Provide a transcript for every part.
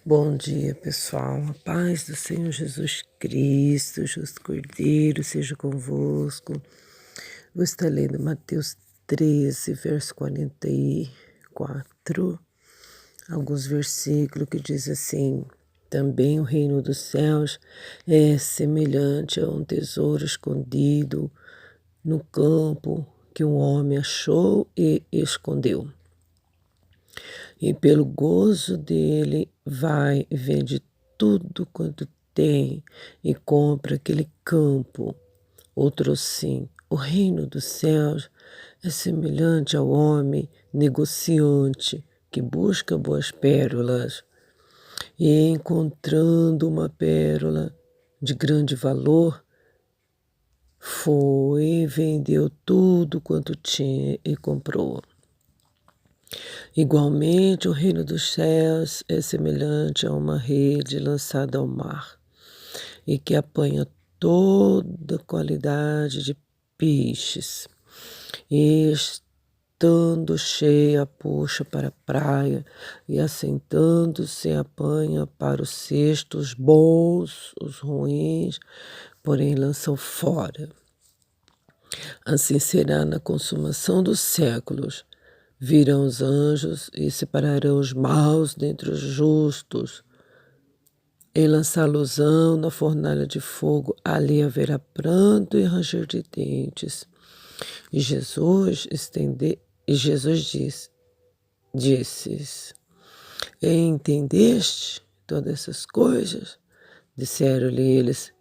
Bom dia, pessoal. A paz do Senhor Jesus Cristo, justo Cordeiro, seja convosco. Vou estar lendo Mateus 13, verso 44, alguns versículos que diz assim: também o reino dos céus é semelhante a um tesouro escondido no campo que um homem achou e escondeu. E pelo gozo dele vai e vende tudo quanto tem e compra aquele campo. Outro assim, o reino dos céus é semelhante ao homem negociante que busca boas pérolas e encontrando uma pérola de grande valor, foi e vendeu tudo quanto tinha e comprou. Igualmente, o reino dos céus é semelhante a uma rede lançada ao mar e que apanha toda qualidade de peixes. E estando cheia, puxa para a praia e assentando-se apanha para o cesto os bons, os ruins, porém lançam fora. Assim será na consumação dos séculos. Virão os anjos e separarão os maus dentre os justos, e lançá-los-ão na fornalha de fogo. Ali haverá pranto e ranger de dentes. E Jesus disse: entendeste todas essas coisas? Disseram-lhe eles: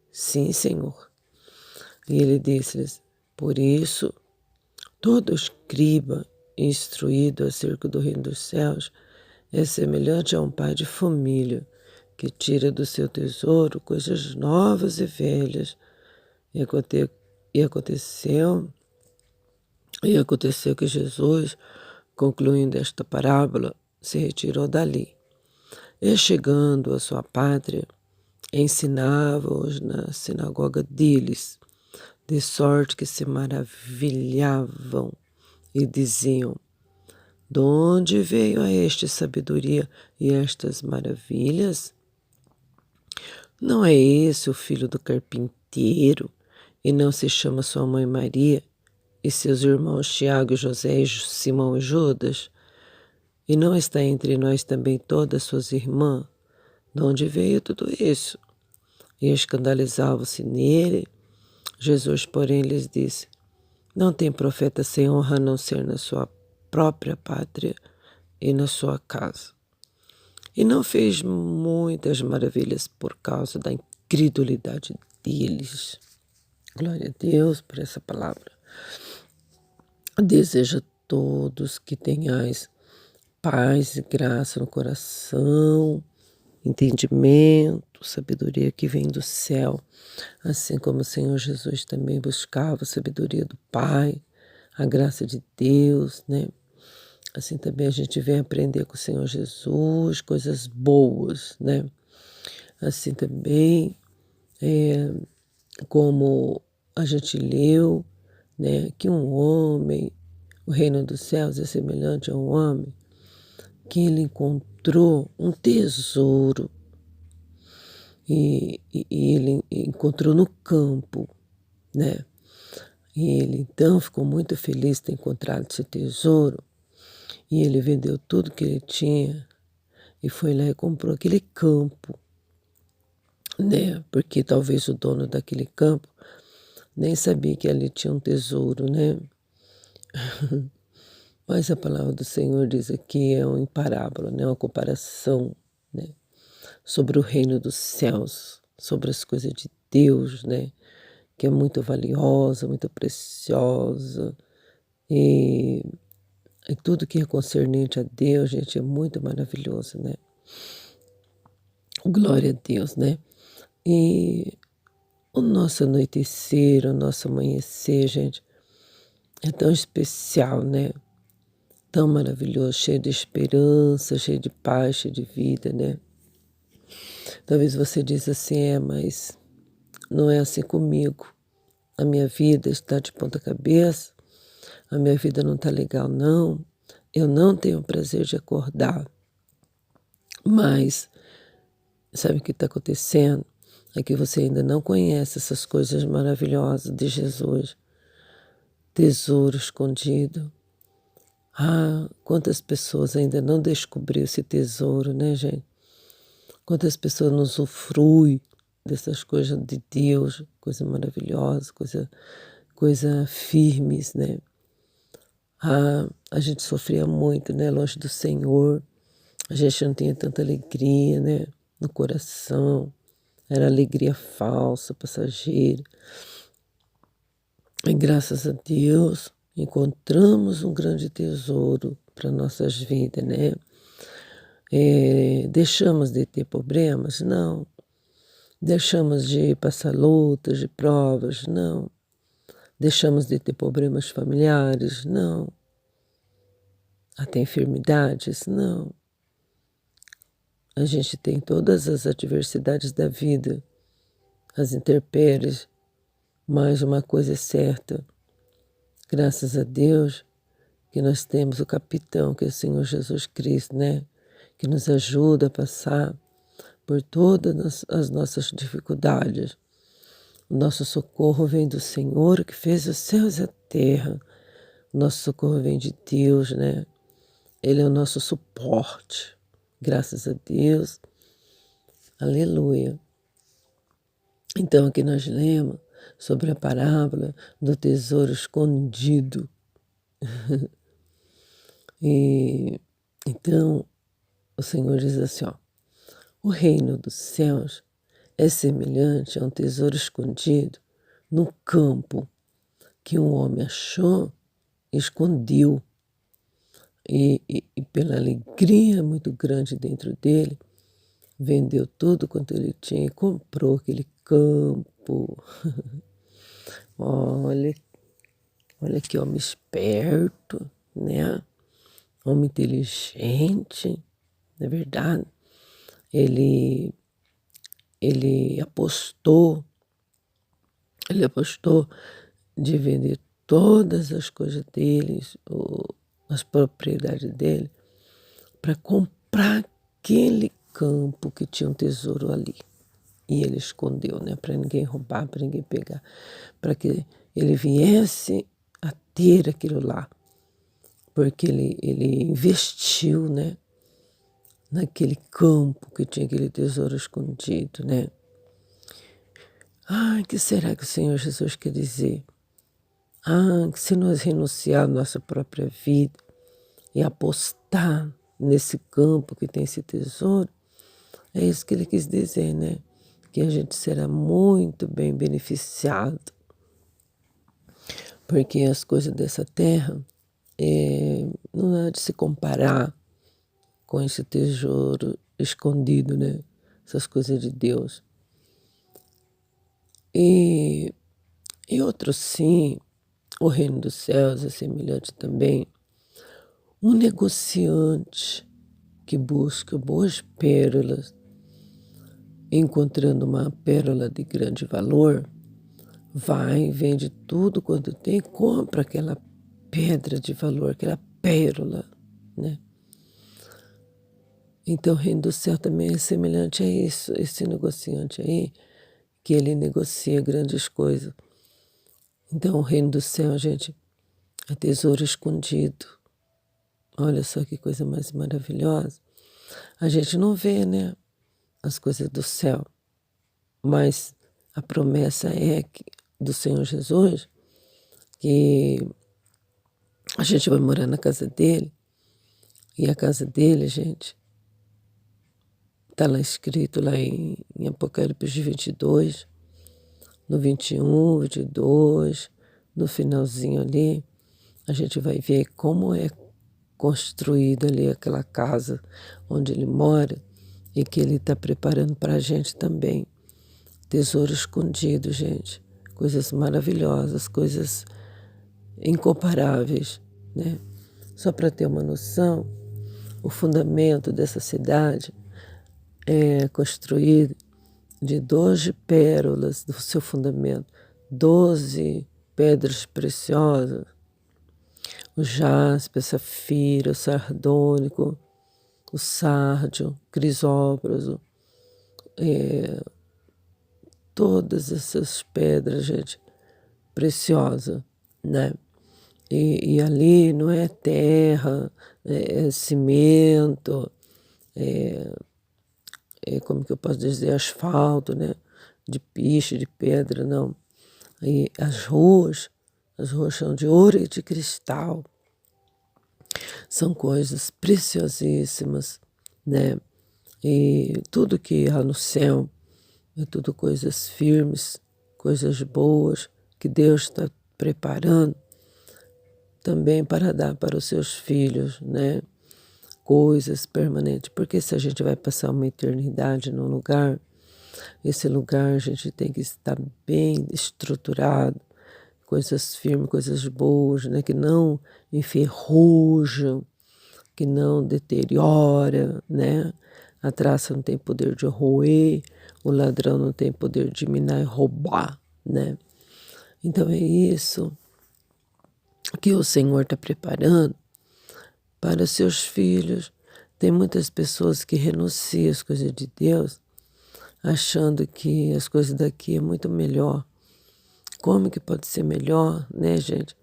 sim, Senhor. E ele disse-lhes: por isso, todo escriba instruído acerca do reino dos céus é semelhante a um pai de família que tira do seu tesouro coisas novas e velhas. E aconteceu que Jesus, concluindo esta parábola, se retirou dali. E chegando à sua pátria, ensinava-os na sinagoga deles, de sorte que se maravilhavam e diziam: de onde veio a este sabedoria e estas maravilhas? Não é esse o filho do carpinteiro? E não se chama sua mãe Maria, e seus irmãos Tiago, José, Simão e Judas? E não está entre nós também todas suas irmãs? De onde veio tudo isso? E escandalizavam-se nele. Jesus, porém, lhes disse: não tem profeta sem honra a não ser na sua própria pátria e na sua casa. E não fez muitas maravilhas por causa da incredulidade deles. Glória a Deus por essa palavra. Desejo a todos que tenhais paz e graça no coração, entendimento, sabedoria que vem do céu, assim como o Senhor Jesus também buscava a sabedoria do Pai, a graça de Deus, né? Assim também a gente vem aprender com o Senhor Jesus coisas boas, né? Assim também, como a gente leu, né, que um homem, o reino dos céus é semelhante a um homem que ele encontrou um tesouro e ele encontrou no campo, né? E ele então ficou muito feliz de ter encontrado esse tesouro e ele vendeu tudo que ele tinha e foi lá e comprou aquele campo, né? Porque talvez o dono daquele campo nem sabia que ali tinha um tesouro, né? Mas a palavra do Senhor diz aqui é uma parábola, né? Uma comparação, né? Sobre o reino dos céus, sobre as coisas de Deus, né? Que é muito valiosa, muito preciosa. E tudo que é concernente a Deus, gente, é muito maravilhoso, né? Glória a Deus, né? E o nosso anoitecer, o nosso amanhecer, gente, é tão especial, né? Tão maravilhoso, cheio de esperança, cheio de paz, cheio de vida, né? Talvez você diz assim, mas não é assim comigo. A minha vida está de ponta cabeça, a minha vida não está legal, não. Eu não tenho prazer de acordar, mas Sabe o que está acontecendo? É que você ainda não conhece essas coisas maravilhosas de Jesus. Tesouro escondido. Ah, quantas pessoas ainda não descobriu esse tesouro, né, gente? Quantas pessoas não usufruem dessas coisas de Deus, coisa maravilhosa, coisa firmes, né? Ah, a gente sofria muito, né, longe do Senhor. A gente não tinha tanta alegria, né, no coração. Era alegria falsa, passageira. E graças a Deus encontramos um grande tesouro para nossas vidas, né? Deixamos de ter problemas? Não. Deixamos de passar lutas, de provas? Não. Deixamos de ter problemas familiares? Não. Até enfermidades? Não. A gente tem todas as adversidades da vida, as intempéries, mas uma coisa é certa, graças a Deus, que nós temos o capitão, que é o Senhor Jesus Cristo, né? Que nos ajuda a passar por todas as nossas dificuldades. O nosso socorro vem do Senhor, que fez os céus e a terra. O nosso socorro vem de Deus, né? Ele é o nosso suporte. Graças a Deus. Aleluia. Então, aqui nós lemos sobre a parábola do tesouro escondido. E então, o Senhor diz assim, ó, o reino dos céus é semelhante a um tesouro escondido no campo que um homem achou e escondeu. E pela alegria muito grande dentro dele, vendeu tudo quanto ele tinha e comprou aquele campo. Olha, olha que homem esperto, né? Homem inteligente, não é verdade? Ele, ele apostou, ele apostou de vender todas as coisas dele, as propriedades dele, para comprar aquele campo que tinha um tesouro ali. E ele escondeu, né? Para ninguém roubar, para ninguém pegar, para que ele viesse a ter aquilo lá. Porque ele investiu, né? Naquele campo que tinha aquele tesouro escondido, né? Ah, o que será que o Senhor Jesus quer dizer? Ah, que se nós renunciar à nossa própria vida e apostar nesse campo que tem esse tesouro, é isso que ele quis dizer, né? Que a gente será muito bem beneficiado, porque as coisas dessa terra não há de se comparar com esse tesouro escondido, né? Essas coisas de Deus. E outro sim, o reino dos céus é semelhante também. Um negociante que busca boas pérolas, encontrando uma pérola de grande valor, vai, vende tudo quanto tem, compra aquela pedra de valor, aquela pérola, né? Então, o reino do céu também é semelhante a isso, esse negociante aí, que ele negocia grandes coisas. Então, o reino do céu, gente, é tesouro escondido. Olha só que coisa mais maravilhosa. A gente não vê, né, as coisas do céu, mas a promessa é que, do Senhor Jesus, que a gente vai morar na casa dele, e a casa dele, gente, está lá escrito lá em Apocalipse 22, no 21, 22, no finalzinho ali, a gente vai ver como é construída ali aquela casa onde ele mora e que ele está preparando para a gente também. Tesouro escondido, gente. Coisas maravilhosas, coisas incomparáveis, né? Só para ter uma noção, o fundamento dessa cidade é construído de 12 pérolas do seu fundamento, 12 pedras preciosas, o jaspe, o safira, o sardônico, o sárdio, crisópraso, todas essas pedras, gente, preciosa, né? E ali não é terra, é cimento, é, como que eu posso dizer, asfalto, né? De piche, de pedra, não. E as ruas são de ouro e de cristal, são coisas preciosíssimas, né? E tudo que há no céu é tudo coisas firmes, coisas boas que Deus está preparando também para dar para os seus filhos, né? Coisas permanentes. Porque se a gente vai passar uma eternidade num lugar, esse lugar a gente tem que estar bem estruturado, coisas firmes, coisas boas, né? Que não enferrujam, que não deteriora, né? A traça não tem poder de roer, o ladrão não tem poder de minar e roubar, né? Então é isso que o Senhor está preparando para os seus filhos. Tem muitas pessoas que renunciam às coisas de Deus, achando que as coisas daqui é muito melhor. Como que pode ser melhor, né, gente?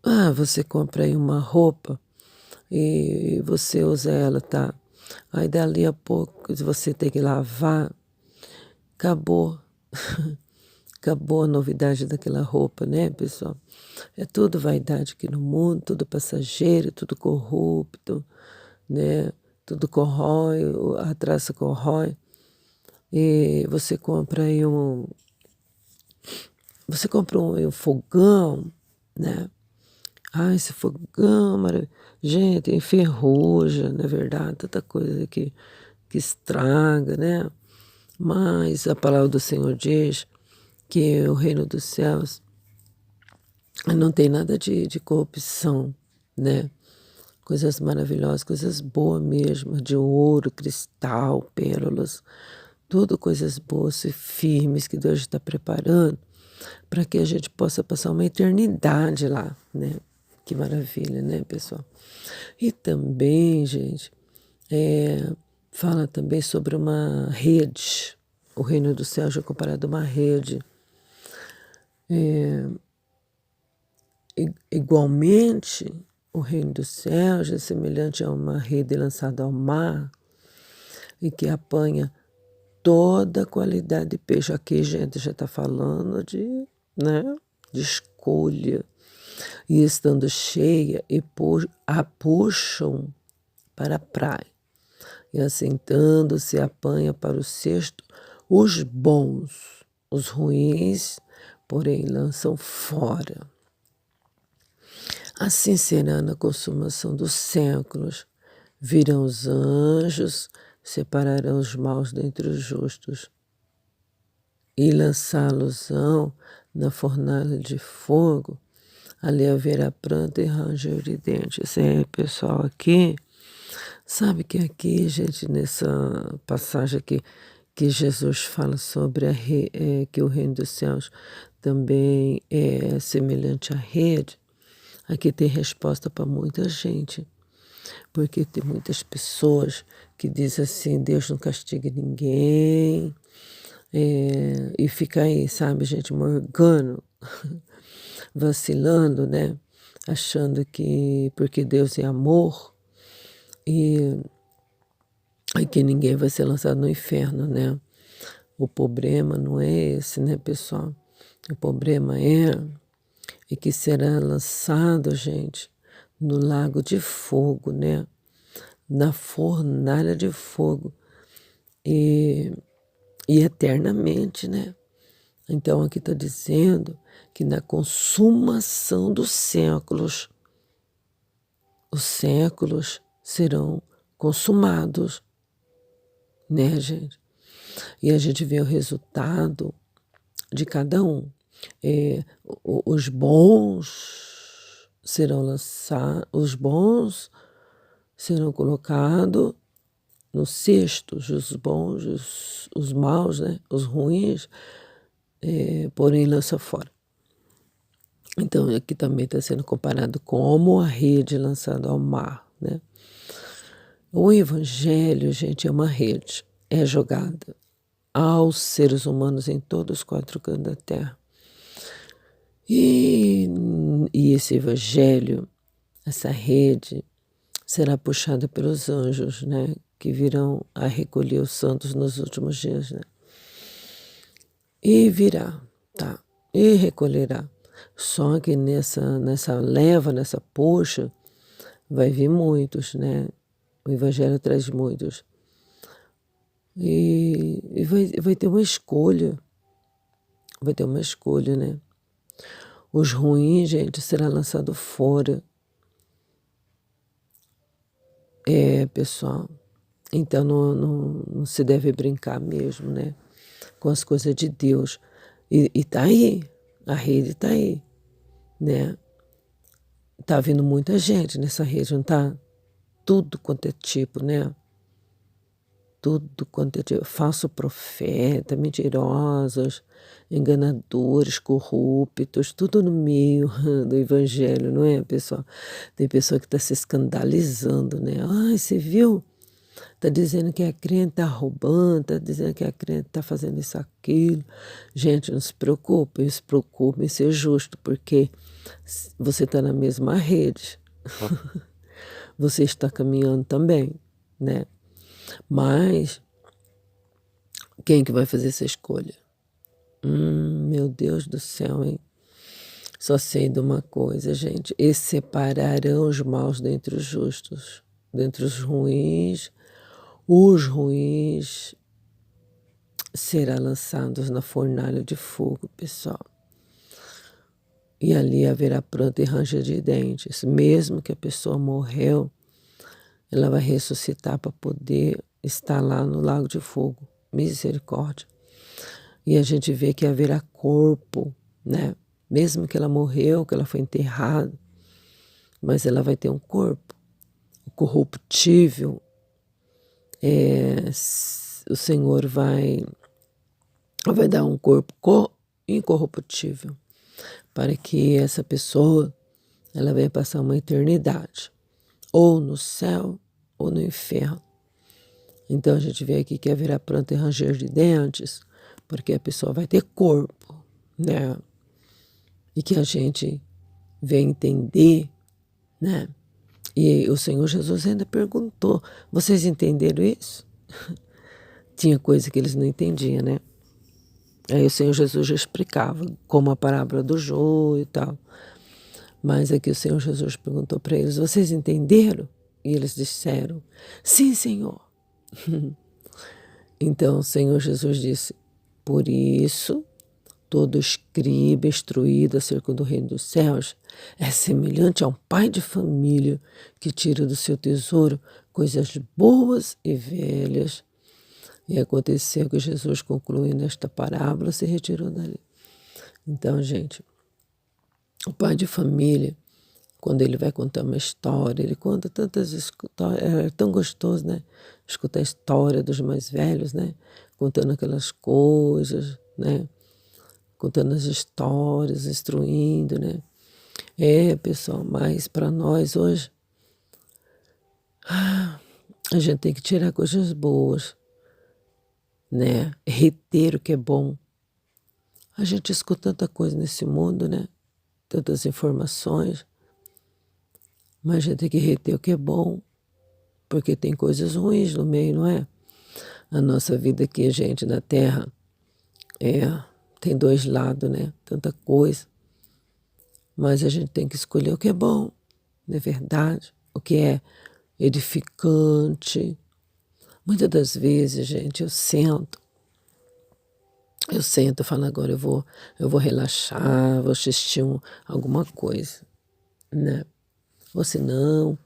Ah, você compra aí uma roupa e você usa ela, tá? Aí dali a pouco você tem que lavar, acabou. Acabou a novidade daquela roupa, né, pessoal? É tudo vaidade aqui no mundo, tudo passageiro, tudo corrupto, né? Tudo corrói, a traça corrói. E você compra um fogão, né? Ah, esse fogão, gente, enferruja, não é verdade? Tanta coisa que estraga, né? Mas a palavra do Senhor diz que o reino dos céus não tem nada de corrupção, né? Coisas maravilhosas, coisas boas mesmo, de ouro, cristal, pérolas, tudo coisas boas e firmes que Deus está preparando para que a gente possa passar uma eternidade lá, né? Que maravilha, né, pessoal? E também, gente, fala também sobre uma rede. O reino do céu já é comparado a uma rede. Igualmente, o reino dos céus é semelhante a uma rede lançada ao mar e que apanha toda a qualidade de peixe. Aqui, gente, já está falando né, de escolha. E estando cheia, a puxam para a praia. E assentando-se, apanha para o cesto os bons, os ruins, porém lançam fora. Assim será na consumação dos séculos. Virão os anjos, separarão os maus dentre os justos e lançá-los-ão na fornalha de fogo. Ali haverá pranto e ranger de dentes. Pessoal, aqui, sabe que aqui, gente, nessa passagem aqui, que Jesus fala sobre que o reino dos céus também é semelhante à rede, aqui tem resposta para muita gente, porque tem muitas pessoas que dizem assim, Deus não castiga ninguém, e fica aí, sabe, gente, morgando, vacilando, né? Achando que porque Deus é amor e que ninguém vai ser lançado no inferno, né? O problema não é esse, né, pessoal? O problema é que será lançado, gente, no lago de fogo, né? Na fornalha de fogo e eternamente, né? Então aqui está dizendo que na consumação dos séculos, os séculos serão consumados, né, gente? E a gente vê o resultado de cada um. Os bons serão lançados, os bons serão colocados nos cestos, os bons, os maus, né? Os ruins, porém lança fora. Então aqui também está sendo comparado como a rede lançada ao mar, né? O evangelho, gente, é uma rede. é jogada aos seres humanos em todos os 4 cantos da terra. E esse evangelho, essa rede, será puxada pelos anjos, né? Que virão a recolher os santos nos últimos dias, né? E virá, tá? E recolherá. Só que nessa leva, nessa poxa, vai vir muitos, né? O evangelho traz muitos. E vai ter uma escolha. Vai ter uma escolha, né? Os ruins, gente, será lançado fora. Pessoal. Então não se deve brincar mesmo, né? Com as coisas de Deus. E tá aí. A rede tá aí, né? Tá vindo muita gente nessa rede, não tá? Tudo quanto é tipo, né? Tudo quanto é tipo. Falso profeta, mentirosos, enganadores, corruptos, tudo no meio do evangelho, não é, pessoal? Tem pessoa que está se escandalizando, né? Ai, você viu? Está dizendo que a crente está roubando, está dizendo que a crente está fazendo isso, aquilo. Gente, não se preocupem em ser justo, porque você está na mesma rede. Você está caminhando também, né? Mas quem que vai fazer essa escolha? Meu Deus do céu, hein? Só sei de uma coisa, gente. E separarão os maus dentre os justos, dentre os ruins. Os ruins serão lançados na fornalha de fogo, pessoal. E ali haverá pranto e ranger de dentes. Mesmo que a pessoa morreu, ela vai ressuscitar para poder estar lá no lago de fogo. Misericórdia. E a gente vê que haverá corpo, né? Mesmo que ela morreu, que ela foi enterrada, mas ela vai ter um corpo. O corruptível, o Senhor vai dar um corpo incorruptível para que essa pessoa ela venha passar uma eternidade, ou no céu ou no inferno. Então a gente vê aqui que haverá pranto e ranger de dentes, porque a pessoa vai ter corpo, né? E que a gente vem entender, né? E o Senhor Jesus ainda perguntou, vocês entenderam isso? Tinha coisa que eles não entendiam, né? Aí o Senhor Jesus já explicava, como a parábola do joio e tal. Mas aqui o Senhor Jesus perguntou para eles, vocês entenderam? E eles disseram, sim, Senhor. Então o Senhor Jesus disse, por isso todo escriba instruído acerca do reino dos céus é semelhante a um pai de família que tira do seu tesouro coisas boas e velhas. E aconteceu que Jesus, concluindo esta parábola, se retirou dali. Então, gente, o pai de família, quando ele vai contar uma história, ele conta tantas histórias, é tão gostoso, né? Escutar a história dos mais velhos, né? Contando aquelas coisas, né? Contando as histórias, instruindo, né? Pessoal, mas para nós hoje, a gente tem que tirar coisas boas, né? Reter o que é bom. A gente escuta tanta coisa nesse mundo, né? Tantas informações, mas a gente tem que reter o que é bom, porque tem coisas ruins no meio, não é? A nossa vida aqui, gente, na Terra, tem dois lados, né? Tanta coisa. Mas a gente tem que escolher o que é bom, não é verdade? O que é edificante. Muitas das vezes, gente, eu sento e falo, agora eu vou relaxar, vou assistir alguma coisa, né? Ou se não,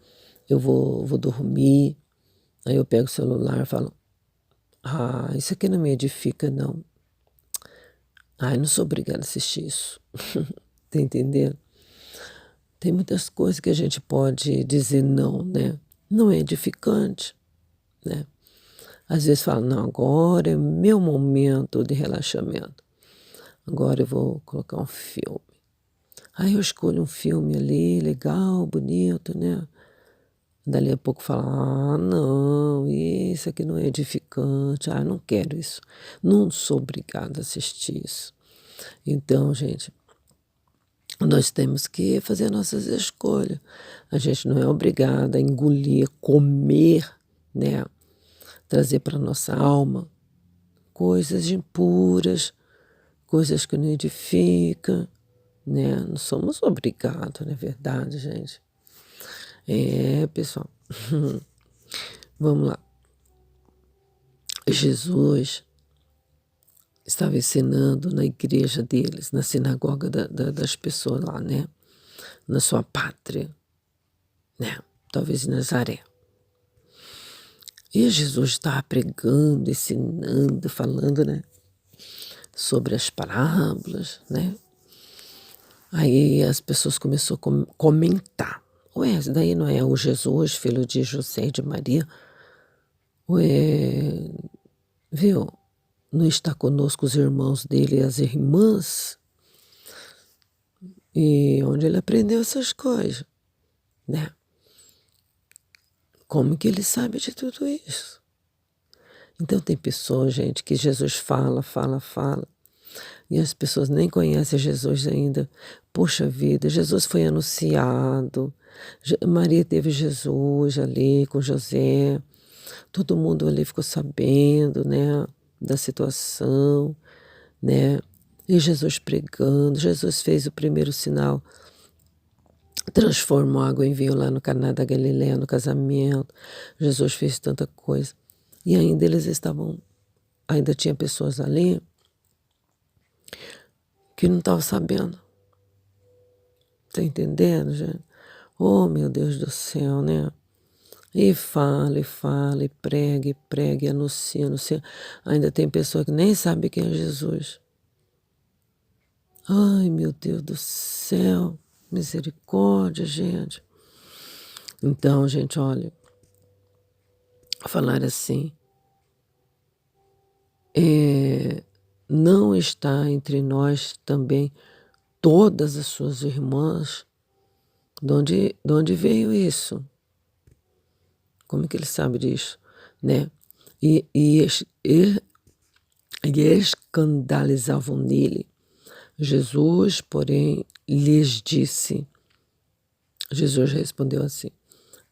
eu vou dormir. Aí eu pego o celular e falo, isso aqui não me edifica, não. Não sou obrigada a assistir isso. Tá entendendo? Tem muitas coisas que a gente pode dizer não, né? Não é edificante, né? Às vezes fala, não, agora é meu momento de relaxamento. Agora eu vou colocar um filme. Aí eu escolho um filme ali, legal, bonito, né? Dali a pouco fala, ah, não, isso aqui não é edificante, ah, não quero isso, não sou obrigada a assistir isso. Então, gente, nós temos que fazer nossas escolhas. A gente não é obrigada a engolir, comer, né? Trazer para nossa alma coisas impuras, coisas que não edificam, né? Não somos obrigados, não é verdade, gente? É, pessoal. Vamos lá. Jesus estava ensinando na igreja deles, na sinagoga das pessoas lá, né? Na sua pátria, né? Talvez em Nazaré. E Jesus estava pregando, ensinando, falando, né? Sobre as parábolas, né? Aí as pessoas começaram a comentar. Ué, esse daí não é o Jesus, filho de José e de Maria? Ué, viu? Não está conosco os irmãos dele e as irmãs? E onde ele aprendeu essas coisas, né? Como que ele sabe de tudo isso? Então tem pessoas, gente, que Jesus fala, fala, fala, e as pessoas nem conhecem Jesus ainda. Poxa vida, Jesus foi anunciado, Maria teve Jesus ali com José, todo mundo ali ficou sabendo, né, da situação, né? E Jesus pregando, Jesus fez o primeiro sinal, transformou água em vinho lá no Caná da Galileia, no casamento. Jesus fez tanta coisa. E ainda eles estavam, ainda tinha pessoas ali que não estavam sabendo. Tá entendendo, gente? Oh, meu Deus do céu, né? E fala, e prega, e anuncia, anuncia. Ainda tem pessoa que nem sabe quem é Jesus. Ai, meu Deus do céu. Misericórdia, gente. Então, gente, olha, falar assim, não está entre nós também todas as suas irmãs? De onde veio isso? Como é que ele sabe disso? Né? E escandalizavam nele. Jesus, porém, lhes disse, Jesus respondeu assim,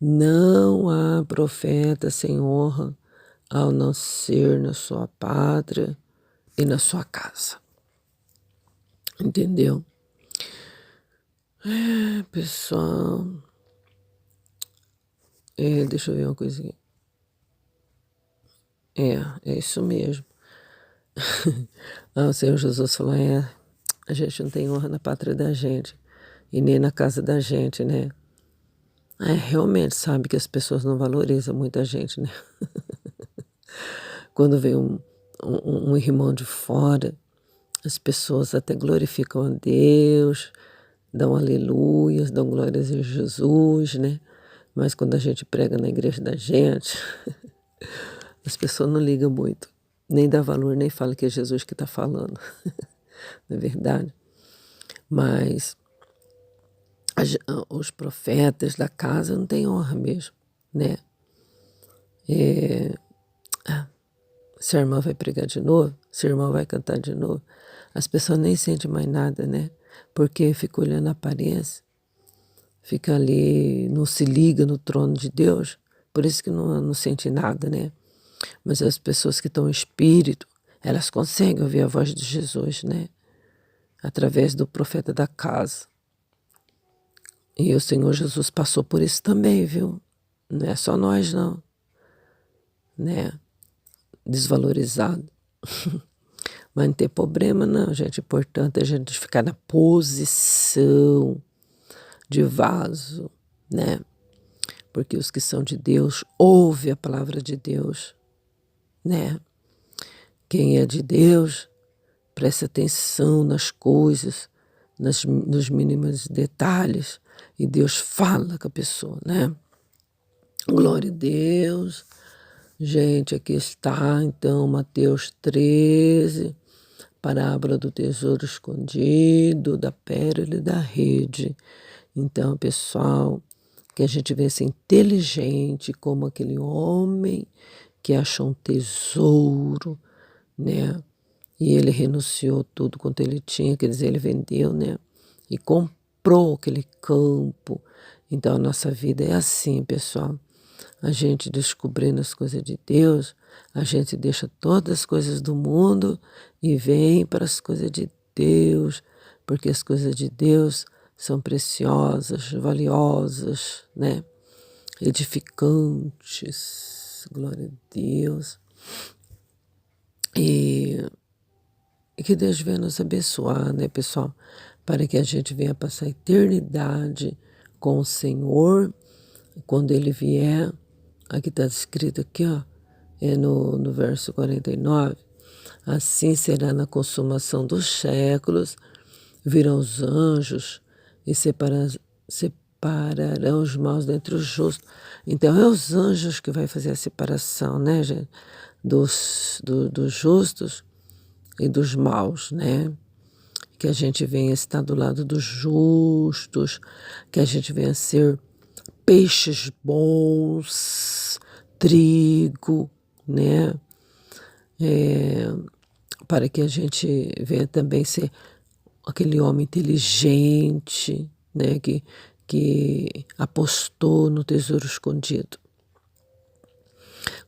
não há profeta sem honra ao não ser na sua pátria e na sua casa. Entendeu? É, pessoal. Deixa eu ver uma coisinha. É isso mesmo. O Senhor Jesus falou, a gente não tem honra na pátria da gente e nem na casa da gente, né? Realmente sabe que as pessoas não valorizam muita gente, né? Quando vem um irmão de fora, as pessoas até glorificam a Deus, dão aleluias, dão glórias a Jesus, né? Mas quando a gente prega na igreja da gente, as pessoas não ligam muito, nem dá valor, nem fala que é Jesus que está falando, não é verdade? Mas os profetas da casa não têm honra mesmo, né? Se a irmã vai pregar de novo, se a irmã vai cantar de novo, as pessoas nem sentem mais nada, né? Porque fica olhando a aparência, fica ali, não se liga no trono de Deus, por isso que não sente nada, né? Mas as pessoas que estão em espírito, elas conseguem ouvir a voz de Jesus, né? Através do profeta da casa. E o Senhor Jesus passou por isso também, viu? Não é só nós, não. Né? Desvalorizado. Mas não tem problema, não, gente. O importante é a gente ficar na posição de vaso, né? Porque os que são de Deus ouvem a palavra de Deus, né? Quem é de Deus, presta atenção nas coisas, nos mínimos detalhes, e Deus fala com a pessoa, né? Glória a Deus. Gente, aqui está, então, Mateus 13, parábola do tesouro escondido, da pérola e da rede. Então, pessoal, que a gente venha ser inteligente como aquele homem que achou um tesouro, né? E ele renunciou tudo quanto ele tinha, quer dizer, ele vendeu, né? E comprou aquele campo. Então a nossa vida é assim, pessoal. A gente descobrindo as coisas de Deus, a gente deixa todas as coisas do mundo e vem para as coisas de Deus, porque as coisas de Deus são preciosas, valiosas, né? Edificantes. Glória a Deus. E que Deus venha nos abençoar, né, pessoal? Para que a gente venha passar a eternidade com o Senhor. Quando Ele vier, aqui está escrito aqui, ó, no verso 49, assim será na consumação dos séculos, virão os anjos e separarão os maus dentre os justos. Então, é os anjos que vai fazer a separação, né, gente? Dos justos e dos maus, né? Que a gente venha estar do lado dos justos, que a gente venha ser peixes bons, trigo, né? Para que a gente venha também ser aquele homem inteligente, né? Que apostou no tesouro escondido.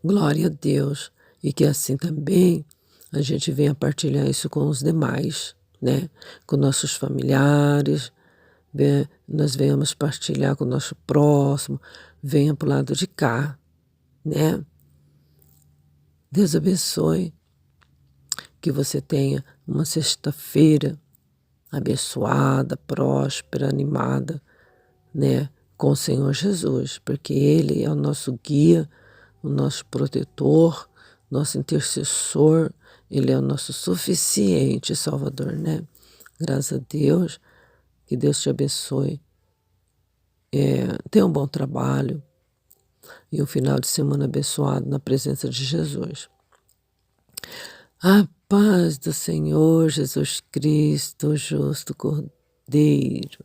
Glória a Deus. E que assim também a gente venha partilhar isso com os demais, né? Com nossos familiares, nós venhamos partilhar com o nosso próximo, venha para o lado de cá, né? Deus abençoe, que você tenha uma sexta-feira abençoada, próspera, animada, né? Com o Senhor Jesus, porque Ele é o nosso guia, o nosso protetor, nosso intercessor, Ele é o nosso suficiente Salvador, né? Graças a Deus, que Deus te abençoe. Tenha um bom trabalho e um final de semana abençoado na presença de Jesus. A paz do Senhor Jesus Cristo, o justo Cordeiro,